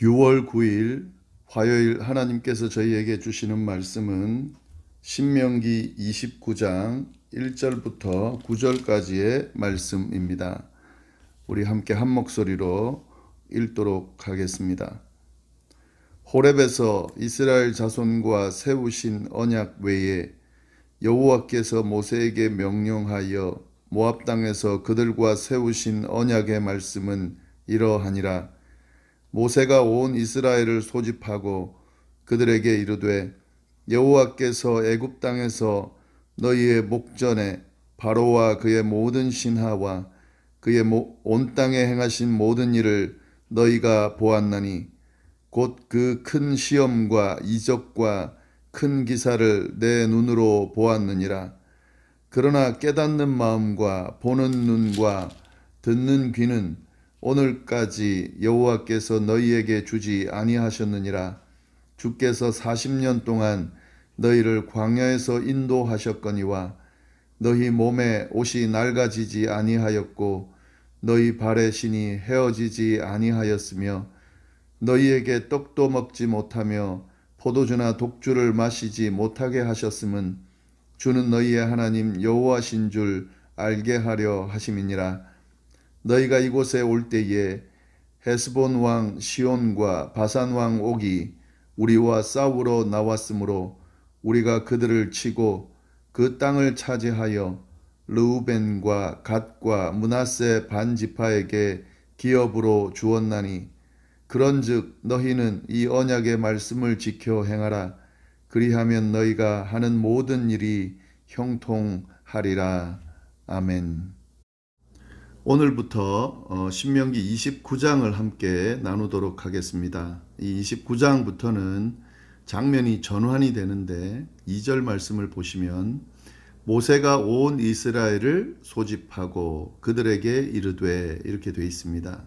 6월 9일 화요일 하나님께서 저희에게 주시는 말씀은 신명기 29장 1절부터 9절까지의 말씀입니다. 우리 함께 한 목소리로 읽도록 하겠습니다. 호렙에서 이스라엘 자손과 세우신 언약 외에 여호와께서 모세에게 명령하여 모압 땅에서 그들과 세우신 언약의 말씀은 이러하니라. 모세가 온 이스라엘을 소집하고 그들에게 이르되 여호와께서 애굽 땅에서 너희의 목전에 바로와 그의 모든 신하와 그의 온 땅에 행하신 모든 일을 너희가 보았나니 곧 그 큰 시험과 이적과 큰 기사를 내 눈으로 보았느니라. 그러나 깨닫는 마음과 보는 눈과 듣는 귀는 오늘까지 여호와께서 너희에게 주지 아니하셨느니라. 주께서 40년 동안 너희를 광야에서 인도하셨거니와 너희 몸에 옷이 낡아지지 아니하였고 너희 발의 신이 헤어지지 아니하였으며 너희에게 떡도 먹지 못하며 포도주나 독주를 마시지 못하게 하셨음은 주는 너희의 하나님 여호와신 줄 알게 하려 하심이니라. 너희가 이곳에 올 때에 헤스본 왕 시온과 바산 왕 옥이 우리와 싸우러 나왔으므로 우리가 그들을 치고 그 땅을 차지하여 르우벤과 갓과 므낫세 반 지파에게 기업으로 주었나니 그런즉 너희는 이 언약의 말씀을 지켜 행하라. 그리하면 너희가 하는 모든 일이 형통하리라. 아멘. 오늘부터 신명기 29장을 함께 나누도록 하겠습니다. 이 29장부터는 장면이 전환이 되는데 2절 말씀을 보시면 모세가 온 이스라엘을 소집하고 그들에게 이르되 이렇게 되어 있습니다.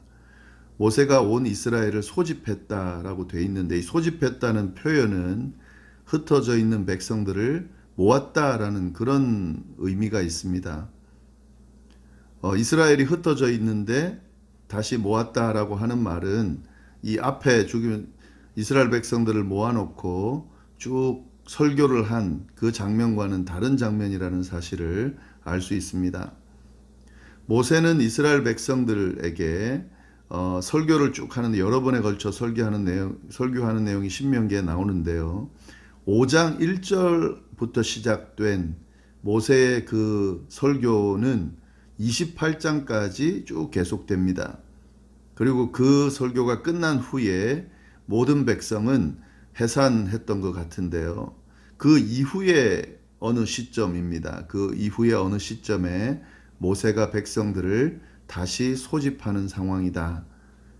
모세가 온 이스라엘을 소집했다라고 되어 있는데 이 소집했다는 표현은 흩어져 있는 백성들을 모았다라는 그런 의미가 있습니다. 이스라엘이 흩어져 있는데 다시 모았다라고 하는 말은 이 앞에 죽인 이스라엘 백성들을 모아놓고 쭉 설교를 한 그 장면과는 다른 장면이라는 사실을 알 수 있습니다. 모세는 이스라엘 백성들에게 설교를 쭉 하는데 여러 번에 걸쳐 설교하는 내용이 신명기에 나오는데요. 5장 1절부터 시작된 모세의 그 설교는 28장까지 쭉 계속됩니다. 그리고 그 설교가 끝난 후에 모든 백성은 해산했던 것 같은데요. 그 이후에 어느 시점입니다. 그 이후에 어느 시점에 모세가 백성들을 다시 소집하는 상황이다.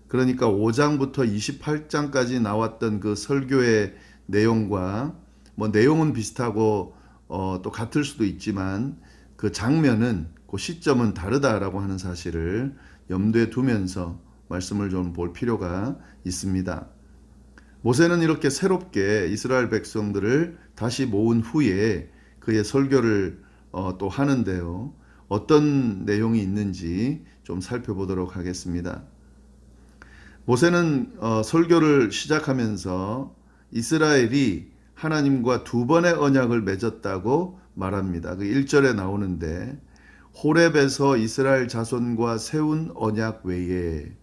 그러니까 5장부터 28장까지 나왔던 그 설교의 내용과 내용은 비슷하고 또 같을 수도 있지만 그 장면은 그 시점은 다르다라고 하는 사실을 염두에 두면서 말씀을 좀 볼 필요가 있습니다. 모세는 이렇게 새롭게 이스라엘 백성들을 다시 모은 후에 그의 설교를 또 하는데요. 어떤 내용이 있는지 좀 살펴보도록 하겠습니다. 모세는 설교를 시작하면서 이스라엘이 하나님과 두 번의 언약을 맺었다고 말합니다. 그 1절에 나오는데 호렙에서 이스라엘 자손과 세운 언약 외에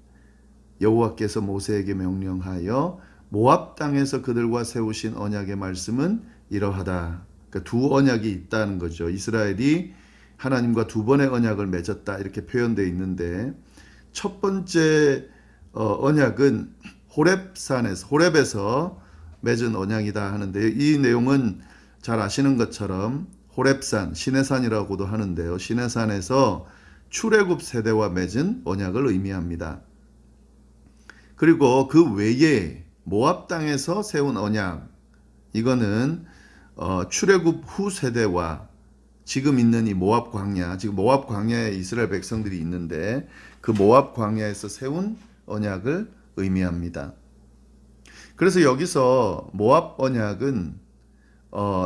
여호와께서 모세에게 명령하여 모압 땅에서 그들과 세우신 언약의 말씀은 이러하다. 그러니까 두 언약이 있다는 거죠. 이스라엘이 하나님과 두 번의 언약을 맺었다 이렇게 표현되어 있는데 첫 번째 언약은 호렙에서 맺은 언약이다 하는데 이 내용은 잘 아시는 것처럼 호렙산, 시내산이라고도 하는데요. 시내산에서 출애굽 세대와 맺은 언약을 의미합니다. 그리고 그 외에 모압 땅에서 세운 언약, 이거는 출애굽 후 세대와 지금 있는 이 모압 광야, 지금 모압 광야에 이스라엘 백성들이 있는데 그 모압 광야에서 세운 언약을 의미합니다. 그래서 여기서 모압 언약은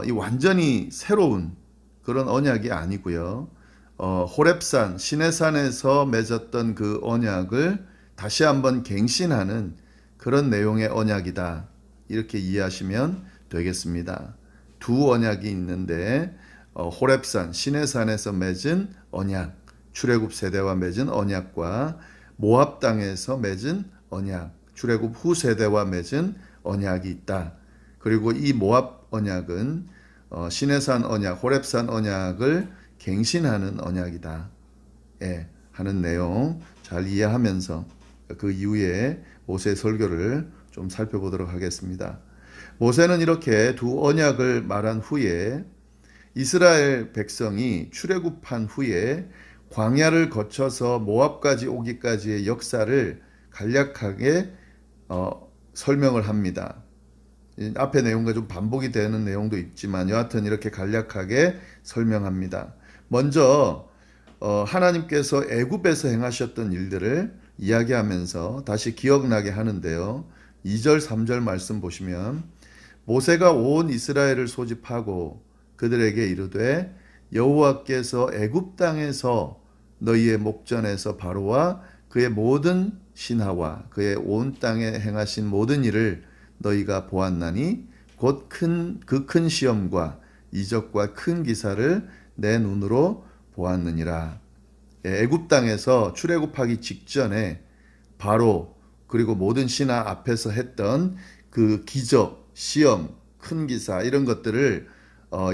이 완전히 새로운 그런 언약이 아니고요. 호렙산, 시내산에서 맺었던 그 언약을 다시 한번 갱신하는 그런 내용의 언약이다. 이렇게 이해하시면 되겠습니다. 두 언약이 있는데 호렙산, 시내산에서 맺은 언약, 출애굽 세대와 맺은 언약과 모압 땅에서 맺은 언약, 출애굽 후 세대와 맺은 언약이 있다. 그리고 이 모압 언약은 시내산 언약, 호렙산 언약을 갱신하는 언약이다. 예, 하는 내용 잘 이해하면서 그 이후에 모세의 설교를 좀 살펴보도록 하겠습니다. 모세는 이렇게 두 언약을 말한 후에 이스라엘 백성이 출애굽한 후에 광야를 거쳐서 모압까지 오기까지의 역사를 간략하게 설명을 합니다. 앞의 내용과 좀 반복이 되는 내용도 있지만 여하튼 이렇게 간략하게 설명합니다. 먼저 하나님께서 애굽에서 행하셨던 일들을 이야기하면서 다시 기억나게 하는데요. 2절 3절 말씀 보시면 모세가 온 이스라엘을 소집하고 그들에게 이르되 여호와께서 애굽 땅에서 너희의 목전에서 바로와 그의 모든 신하와 그의 온 땅에 행하신 모든 일을 너희가 보았나니 곧 그 큰 시험과 이적과 큰 기사를 내 눈으로 보았느니라. 애굽 땅에서 출애굽하기 직전에 바로 그리고 모든 신하 앞에서 했던 그 기적, 시험, 큰 기사 이런 것들을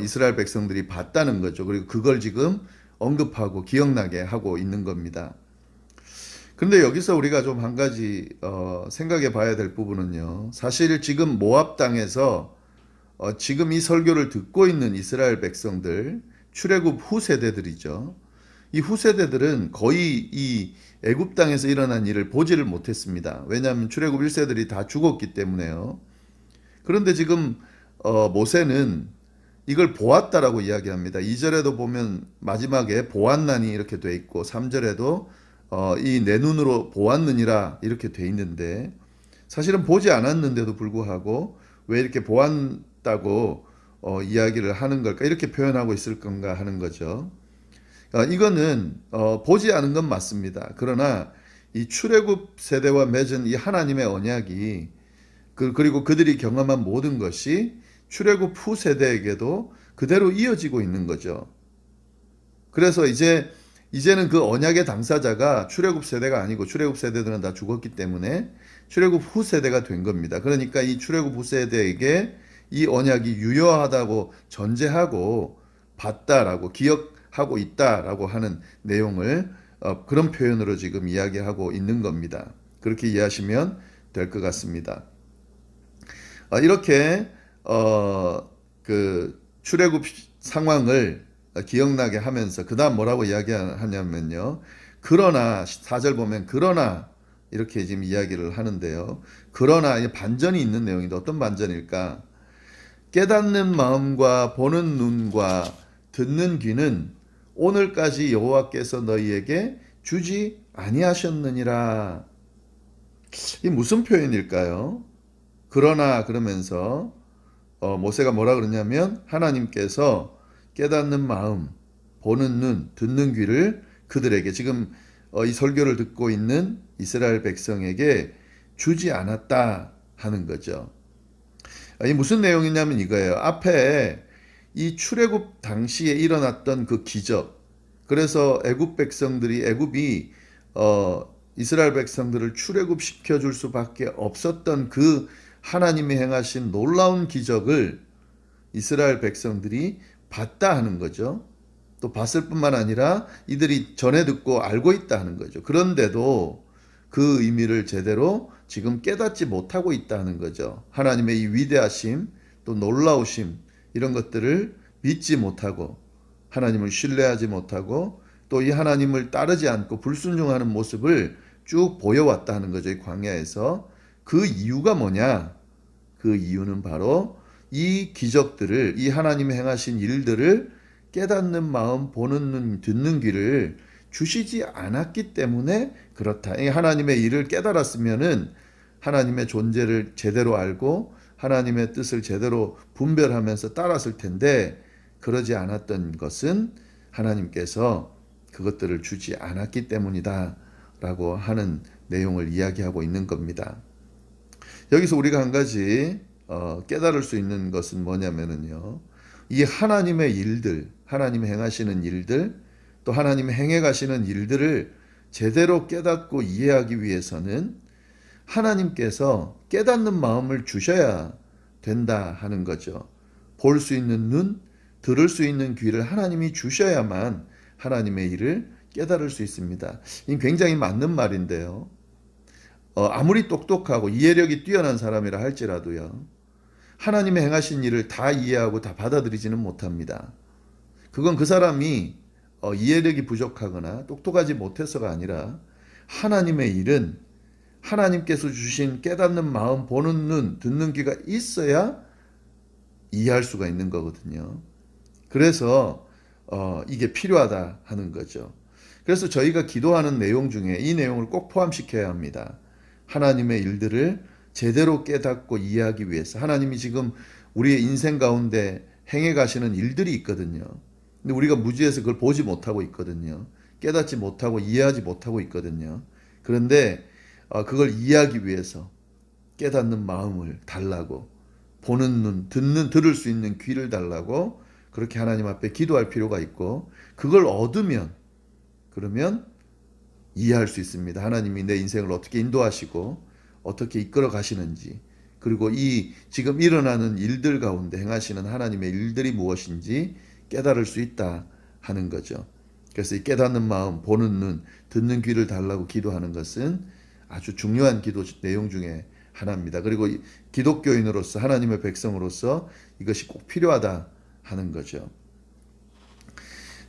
이스라엘 백성들이 봤다는 거죠. 그리고 그걸 지금 언급하고 기억나게 하고 있는 겁니다. 그런데 여기서 우리가 좀 한 가지 생각해 봐야 될 부분은요. 사실 지금 모압 땅에서 지금 이 설교를 듣고 있는 이스라엘 백성들, 출애굽 후 세대들이죠. 이 후세대들은 거의 이 애굽 땅에서 일어난 일을 보지를 못했습니다. 왜냐하면 출애굽 1세들이 다 죽었기 때문에요. 그런데 지금 모세는 이걸 보았다라고 이야기합니다. 2절에도 보면 마지막에 보았나니 이렇게 돼 있고 3절에도 이 내 눈으로 보았느니라 이렇게 돼 있는데 사실은 보지 않았는데도 불구하고 왜 이렇게 보았다고 이야기를 하는 걸까? 이렇게 표현하고 있을 건가 하는 거죠. 이거는 보지 않은 건 맞습니다. 그러나 이 출애굽 세대와 맺은 이 하나님의 언약이 그리고 그들이 경험한 모든 것이 출애굽 후 세대에게도 그대로 이어지고 있는 거죠. 그래서 이제는 그 언약의 당사자가 출애굽 세대가 아니고 출애굽 세대들은 다 죽었기 때문에 출애굽 후 세대가 된 겁니다. 그러니까 이 출애굽 후 세대에게 이 언약이 유효하다고 전제하고 봤다라고 기억하고 있다라고 하는 내용을 그런 표현으로 지금 이야기하고 있는 겁니다. 그렇게 이해하시면 될 것 같습니다. 이렇게 그 출애굽 상황을 기억나게 하면서 그 다음 뭐라고 이야기하냐면요. 그러나 4절 보면 그러나 이렇게 지금 이야기를 하는데요. 그러나 반전이 있는 내용인데 어떤 반전일까? 깨닫는 마음과 보는 눈과 듣는 귀는 오늘까지 여호와께서 너희에게 주지 아니하셨느니라. 이 무슨 표현일까요? 그러나 그러면서 모세가 뭐라 그러냐면 하나님께서 깨닫는 마음, 보는 눈, 듣는 귀를 그들에게 지금 이 설교를 듣고 있는 이스라엘 백성에게 주지 않았다 하는 거죠. 이 무슨 내용이냐면 이거예요. 앞에 이 출애굽 당시에 일어났던 그 기적. 그래서 애굽이 이스라엘 백성들을 출애굽시켜 줄 수밖에 없었던 그 하나님이 행하신 놀라운 기적을 이스라엘 백성들이 봤다 하는 거죠. 또 봤을 뿐만 아니라 이들이 전에 듣고 알고 있다 하는 거죠. 그런데도 그 의미를 제대로 지금 깨닫지 못하고 있다 하는 거죠. 하나님의 이 위대하심, 또 놀라우심 이런 것들을 믿지 못하고 하나님을 신뢰하지 못하고 또 이 하나님을 따르지 않고 불순종하는 모습을 쭉 보여왔다 하는 거죠. 이 광야에서. 그 이유가 뭐냐? 그 이유는 바로 이 기적들을, 이 하나님이 행하신 일들을 깨닫는 마음, 보는 눈, 듣는 귀를 주시지 않았기 때문에 그렇다. 하나님의 일을 깨달았으면은 하나님의 존재를 제대로 알고 하나님의 뜻을 제대로 분별하면서 따랐을 텐데 그러지 않았던 것은 하나님께서 그것들을 주지 않았기 때문이다 라고 하는 내용을 이야기하고 있는 겁니다. 여기서 우리가 한 가지 깨달을 수 있는 것은 뭐냐면은요. 이 하나님의 일들, 하나님 행하시는 일들, 또 하나님 행해 가시는 일들을 제대로 깨닫고 이해하기 위해서는 하나님께서 깨닫는 마음을 주셔야 된다 하는 거죠. 볼 수 있는 눈, 들을 수 있는 귀를 하나님이 주셔야만 하나님의 일을 깨달을 수 있습니다. 이 굉장히 맞는 말인데요. 아무리 똑똑하고 이해력이 뛰어난 사람이라 할지라도요. 하나님의 행하신 일을 다 이해하고 다 받아들이지는 못합니다. 그건 그 사람이 이해력이 부족하거나 똑똑하지 못해서가 아니라 하나님의 일은 하나님께서 주신 깨닫는 마음, 보는 눈, 듣는 귀가 있어야 이해할 수가 있는 거거든요. 그래서 이게 필요하다 하는 거죠. 그래서 저희가 기도하는 내용 중에 이 내용을 꼭 포함시켜야 합니다. 하나님의 일들을 제대로 깨닫고 이해하기 위해서 하나님이 지금 우리의 인생 가운데 행해 가시는 일들이 있거든요. 근데 우리가 무지해서 그걸 보지 못하고 있거든요. 깨닫지 못하고 이해하지 못하고 있거든요. 그런데 그걸 이해하기 위해서 깨닫는 마음을 달라고, 보는 눈, 들을 수 있는 귀를 달라고 그렇게 하나님 앞에 기도할 필요가 있고, 그걸 얻으면 그러면 이해할 수 있습니다. 하나님이 내 인생을 어떻게 인도하시고 어떻게 이끌어 가시는지, 그리고 이 지금 일어나는 일들 가운데 행하시는 하나님의 일들이 무엇인지 깨달을 수 있다 하는 거죠. 그래서 이 깨닫는 마음, 보는 눈, 듣는 귀를 달라고 기도하는 것은 아주 중요한 기도 내용 중에 하나입니다. 그리고 기독교인으로서, 하나님의 백성으로서 이것이 꼭 필요하다 하는 거죠.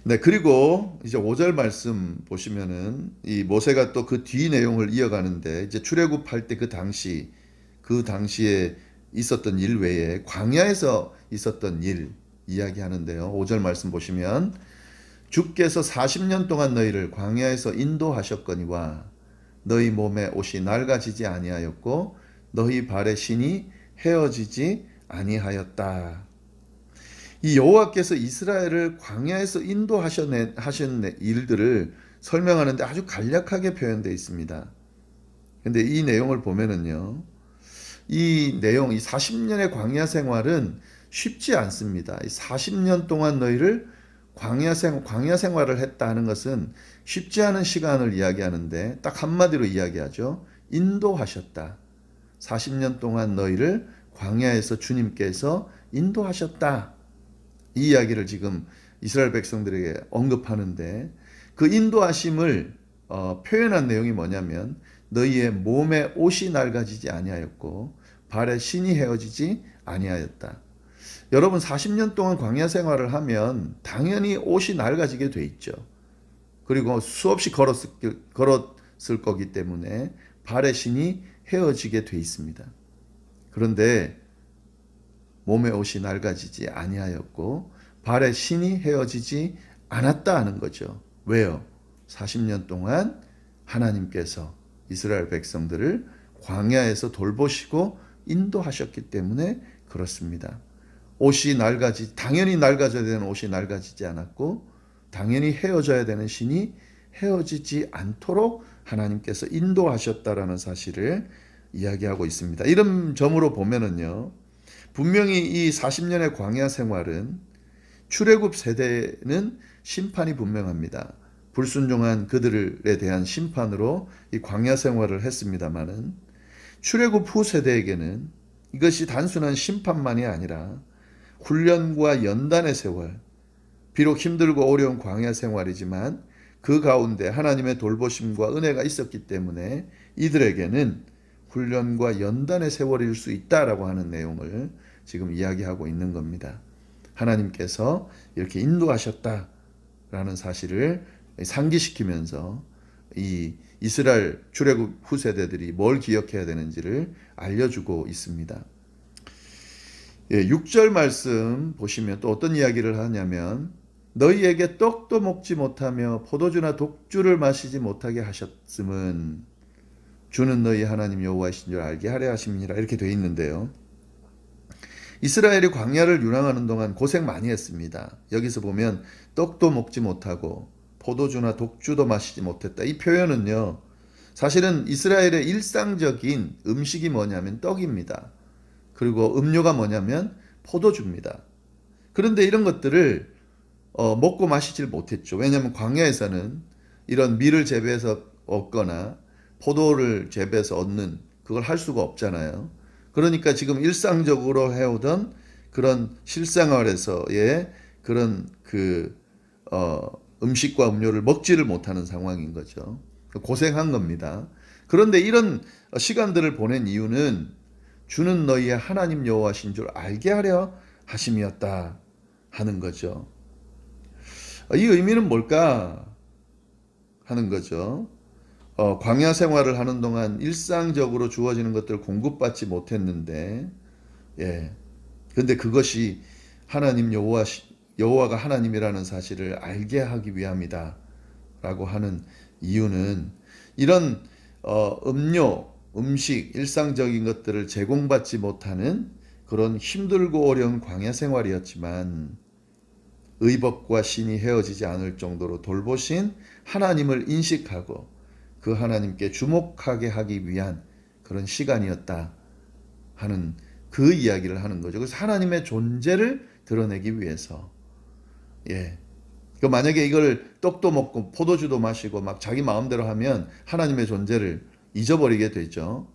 네, 그리고 이제 5절 말씀 보시면은 이 모세가 또 그 뒤 내용을 이어가는데, 이제 출애굽할 때 그 당시에 있었던 일 외에 광야에서 있었던 일 이야기하는데요. 5절 말씀 보시면 주께서 40년 동안 너희를 광야에서 인도하셨거니와 너희 몸에 옷이 낡아지지 아니하였고 너희 발의 신이 헤어지지 아니하였다. 이 여호와께서 이스라엘을 광야에서 인도하신 일들을 설명하는데 아주 간략하게 표현되어 있습니다. 근데 이 내용을 보면은요, 이 40년의 광야 생활은 쉽지 않습니다. 40년 동안 너희를 광야 생활을 했다 하는 것은 쉽지 않은 시간을 이야기하는데 딱 한마디로 이야기하죠. 인도하셨다. 40년 동안 너희를 광야에서 주님께서 인도하셨다. 이 이야기를 지금 이스라엘 백성들에게 언급하는데, 그 인도하심을 표현한 내용이 뭐냐면 너희의 몸에 옷이 낡아지지 아니하였고 발의 신이 헤어지지 아니하였다. 여러분 40년 동안 광야 생활을 하면 당연히 옷이 낡아지게 돼 있죠. 그리고 수없이 걸었을 거기 때문에 발의 신이 헤어지게 돼 있습니다. 그런데 몸의 옷이 낡아지지 아니하였고 발의 신이 헤어지지 않았다 하는 거죠. 왜요? 40년 동안 하나님께서 이스라엘 백성들을 광야에서 돌보시고 인도하셨기 때문에 그렇습니다. 당연히 낡아져야 되는 옷이 낡아지지 않았고 당연히 헤어져야 되는 신이 헤어지지 않도록 하나님께서 인도하셨다라는 사실을 이야기하고 있습니다. 이런 점으로 보면은요, 분명히 이 40년의 광야 생활은 출애굽 세대는 심판이 분명합니다. 불순종한 그들에 대한 심판으로 이 광야 생활을 했습니다마는, 출애굽 후 세대에게는 이것이 단순한 심판만이 아니라 훈련과 연단의 세월, 비록 힘들고 어려운 광야 생활이지만 그 가운데 하나님의 돌보심과 은혜가 있었기 때문에 이들에게는 훈련과 연단의 세월일 수 있다라고 하는 내용을 지금 이야기하고 있는 겁니다. 하나님께서 이렇게 인도하셨다라는 사실을 상기시키면서 이 이스라엘 출애굽 후 세대들이 뭘 기억해야 되는지를 알려주고 있습니다. 6절 말씀 보시면 또 어떤 이야기를 하냐면 너희에게 떡도 먹지 못하며 포도주나 독주를 마시지 못하게 하셨음은 주는 너희 하나님 여호와이신 줄 알게 하려 하심이니라, 이렇게 되어 있는데요. 이스라엘이 광야를 유랑하는 동안 고생 많이 했습니다. 여기서 보면 떡도 먹지 못하고 포도주나 독주도 마시지 못했다. 이 표현은요, 사실은 이스라엘의 일상적인 음식이 뭐냐면 떡입니다. 그리고 음료가 뭐냐면 포도주입니다. 그런데 이런 것들을 먹고 마시질 못했죠. 왜냐하면 광야에서는 이런 밀을 재배해서 얻거나 포도를 재배해서 얻는 그걸 할 수가 없잖아요. 그러니까 지금 일상적으로 해오던 그런 실생활에서의 그런 음식과 음료를 먹지를 못하는 상황인 거죠. 고생한 겁니다. 그런데 이런 시간들을 보낸 이유는 주는 너희의 하나님 여호와신 줄 알게 하려 하심이었다 하는 거죠. 이 의미는 뭘까 하는 거죠. 광야 생활을 하는 동안 일상적으로 주어지는 것들을 공급받지 못했는데, 예. 근데 그것이 하나님 여호와가 하나님이라는 사실을 알게 하기 위함이다 라고 하는 이유는 이런 음료, 음식, 일상적인 것들을 제공받지 못하는 그런 힘들고 어려운 광야 생활이었지만 의복과 신이 헤어지지 않을 정도로 돌보신 하나님을 인식하고 그 하나님께 주목하게 하기 위한 그런 시간이었다 하는 그 이야기를 하는 거죠. 그래서 하나님의 존재를 드러내기 위해서, 예. 그 만약에 이걸 떡도 먹고 포도주도 마시고 막 자기 마음대로 하면 하나님의 존재를 잊어버리게 되죠.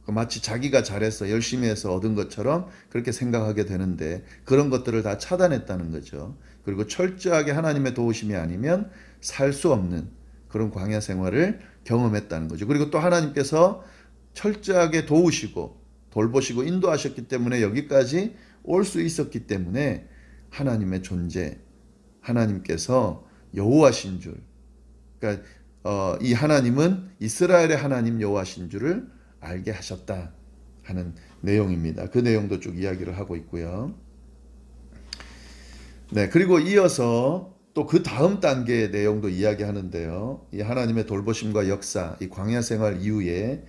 마치 자기가 잘해서 열심히 해서 얻은 것처럼 그렇게 생각하게 되는데 그런 것들을 다 차단했다는 거죠. 그리고 철저하게 하나님의 도우심이 아니면 살 수 없는 그런 광야 생활을 경험했다는 거죠. 그리고 또 하나님께서 철저하게 도우시고 돌보시고 인도하셨기 때문에 여기까지 올 수 있었기 때문에 하나님의 존재, 하나님께서 여호와신 줄, 그러니까 이 하나님은 이스라엘의 하나님 여호와신 줄을 알게 하셨다 하는 내용입니다. 그 내용도 쭉 이야기를 하고 있고요. 네, 그리고 이어서 또 그 다음 단계의 내용도 이야기하는데요. 이 하나님의 돌보심과 역사, 이 광야 생활 이후에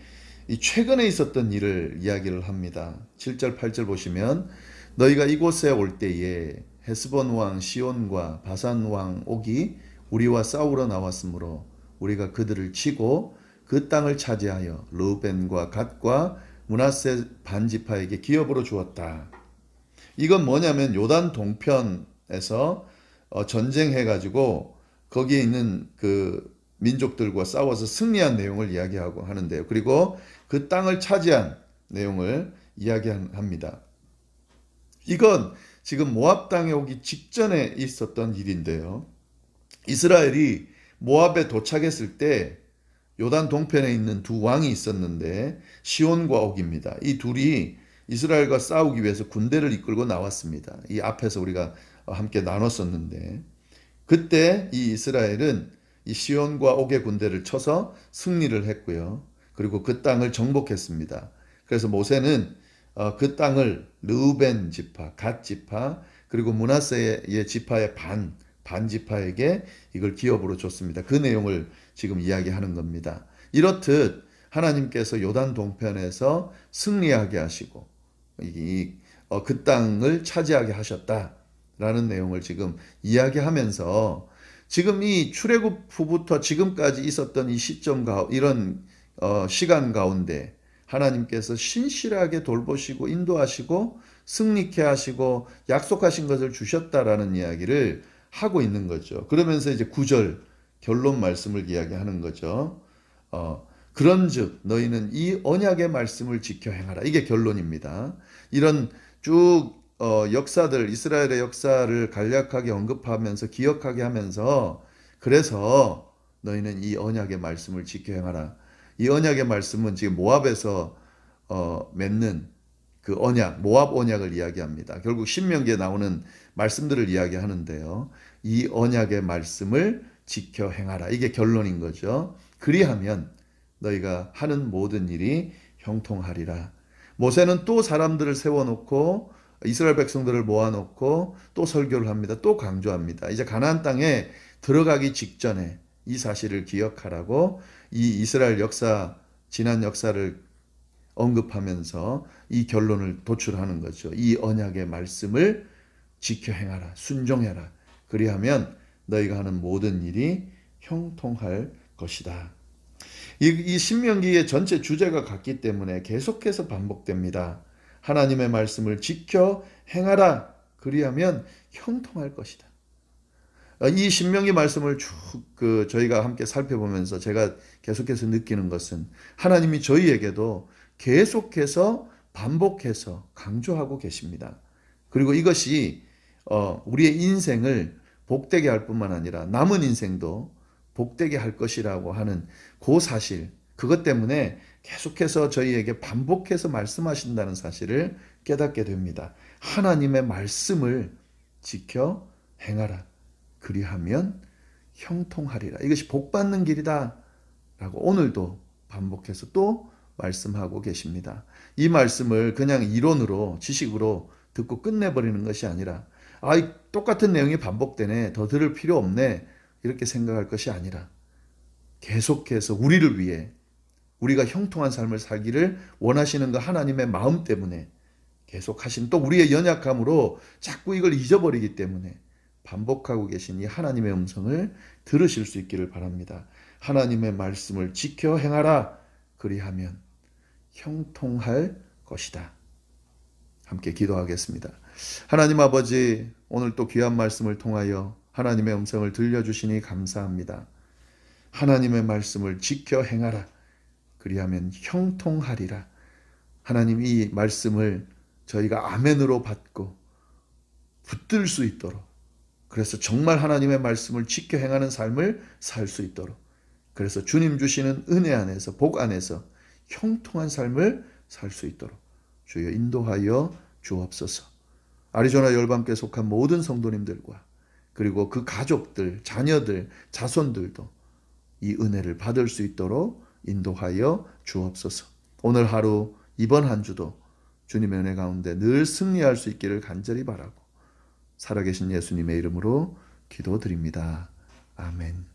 이 최근에 있었던 일을 이야기를 합니다. 7절, 8절 보시면 너희가 이곳에 올 때에 헤스본 왕 시온과 바산 왕 옥이 우리와 싸우러 나왔으므로 우리가 그들을 치고 그 땅을 차지하여 르우벤과 갓과 므낫세 반지파에게 기업으로 주었다. 이건 뭐냐면 요단 동편에서 전쟁해가지고 거기에 있는 그 민족들과 싸워서 승리한 내용을 이야기하고 하는데요. 그리고 그 땅을 차지한 내용을 이야기합니다. 이건 지금 모압 땅에 오기 직전에 있었던 일인데요. 이스라엘이 모압에 도착했을 때 요단 동편에 있는 두 왕이 있었는데 시온과 옥입니다. 이 둘이 이스라엘과 싸우기 위해서 군대를 이끌고 나왔습니다. 이 앞에서 우리가 함께 나눴었는데 그때 이 이스라엘은 이 시온과 옥의 군대를 쳐서 승리를 했고요. 그리고 그 땅을 정복했습니다. 그래서 모세는 그 땅을 르우벤 지파, 갓 지파, 그리고 므낫세의 지파의 반 지파에게 이걸 기업으로 줬습니다. 그 내용을 지금 이야기하는 겁니다. 이렇듯 하나님께서 요단 동편에서 승리하게 하시고 그 땅을 차지하게 하셨다라는 내용을 지금 이야기하면서 지금 이 출애굽 후부터 지금까지 있었던 이 시점 이런 시간 가운데 하나님께서 신실하게 돌보시고 인도하시고 승리케 하시고 약속하신 것을 주셨다라는 이야기를 하고 있는 거죠. 그러면서 이제 9절 결론 말씀을 이야기하는 거죠. 그런즉 너희는 이 언약의 말씀을 지켜 행하라. 이게 결론입니다. 이런 쭉 역사들, 이스라엘의 역사를 간략하게 언급하면서 기억하게 하면서 그래서 너희는 이 언약의 말씀을 지켜 행하라. 이 언약의 말씀은 지금 모압에서 맺는 그 언약, 모압 언약을 이야기합니다. 결국 신명기에 나오는 말씀들을 이야기하는데요. 이 언약의 말씀을 지켜 행하라. 이게 결론인 거죠. 그리하면 너희가 하는 모든 일이 형통하리라. 모세는 또 사람들을 세워놓고 이스라엘 백성들을 모아놓고 또 설교를 합니다. 또 강조합니다. 이제 가나안 땅에 들어가기 직전에 이 사실을 기억하라고 이 이스라엘 역사, 지난 역사를 언급하면서 이 결론을 도출하는 거죠. 이 언약의 말씀을 지켜 행하라. 순종해라. 그리하면 너희가 하는 모든 일이 형통할 것이다. 이 신명기의 전체 주제가 같기 때문에 계속해서 반복됩니다. 하나님의 말씀을 지켜 행하라. 그리하면 형통할 것이다. 이 신명기 말씀을 쭉 저희가 함께 살펴보면서 제가 계속해서 느끼는 것은 하나님이 저희에게도 계속해서 반복해서 강조하고 계십니다. 그리고 이것이 우리의 인생을 복되게 할 뿐만 아니라 남은 인생도 복되게 할 것이라고 하는 그 사실, 그것 때문에 계속해서 저희에게 반복해서 말씀하신다는 사실을 깨닫게 됩니다. 하나님의 말씀을 지켜 행하라. 그리하면 형통하리라. 이것이 복받는 길이다 라고 오늘도 반복해서 또 말씀하고 계십니다. 이 말씀을 그냥 이론으로 지식으로 듣고 끝내버리는 것이 아니라 똑같은 내용이 반복되네, 더 들을 필요 없네, 이렇게 생각할 것이 아니라 계속해서 우리를 위해 우리가 형통한 삶을 살기를 원하시는 그 하나님의 마음 때문에 계속하신, 또 우리의 연약함으로 자꾸 이걸 잊어버리기 때문에 반복하고 계신 이 하나님의 음성을 들으실 수 있기를 바랍니다. 하나님의 말씀을 지켜 행하라. 그리하면 형통할 것이다. 함께 기도하겠습니다. 하나님 아버지, 오늘 또 귀한 말씀을 통하여 하나님의 음성을 들려주시니 감사합니다. 하나님의 말씀을 지켜 행하라. 그리하면 형통하리라. 하나님, 이 말씀을 저희가 아멘으로 받고 붙들 수 있도록, 그래서 정말 하나님의 말씀을 지켜 행하는 삶을 살 수 있도록, 그래서 주님 주시는 은혜 안에서, 복 안에서 형통한 삶을 살 수 있도록 주여 인도하여 주옵소서. 아리조나 열방교회 속한 모든 성도님들과 그리고 그 가족들, 자녀들, 자손들도 이 은혜를 받을 수 있도록 인도하여 주옵소서. 오늘 하루, 이번 한 주도 주님의 은혜 가운데 늘 승리할 수 있기를 간절히 바라고 살아계신 예수님의 이름으로 기도드립니다. 아멘.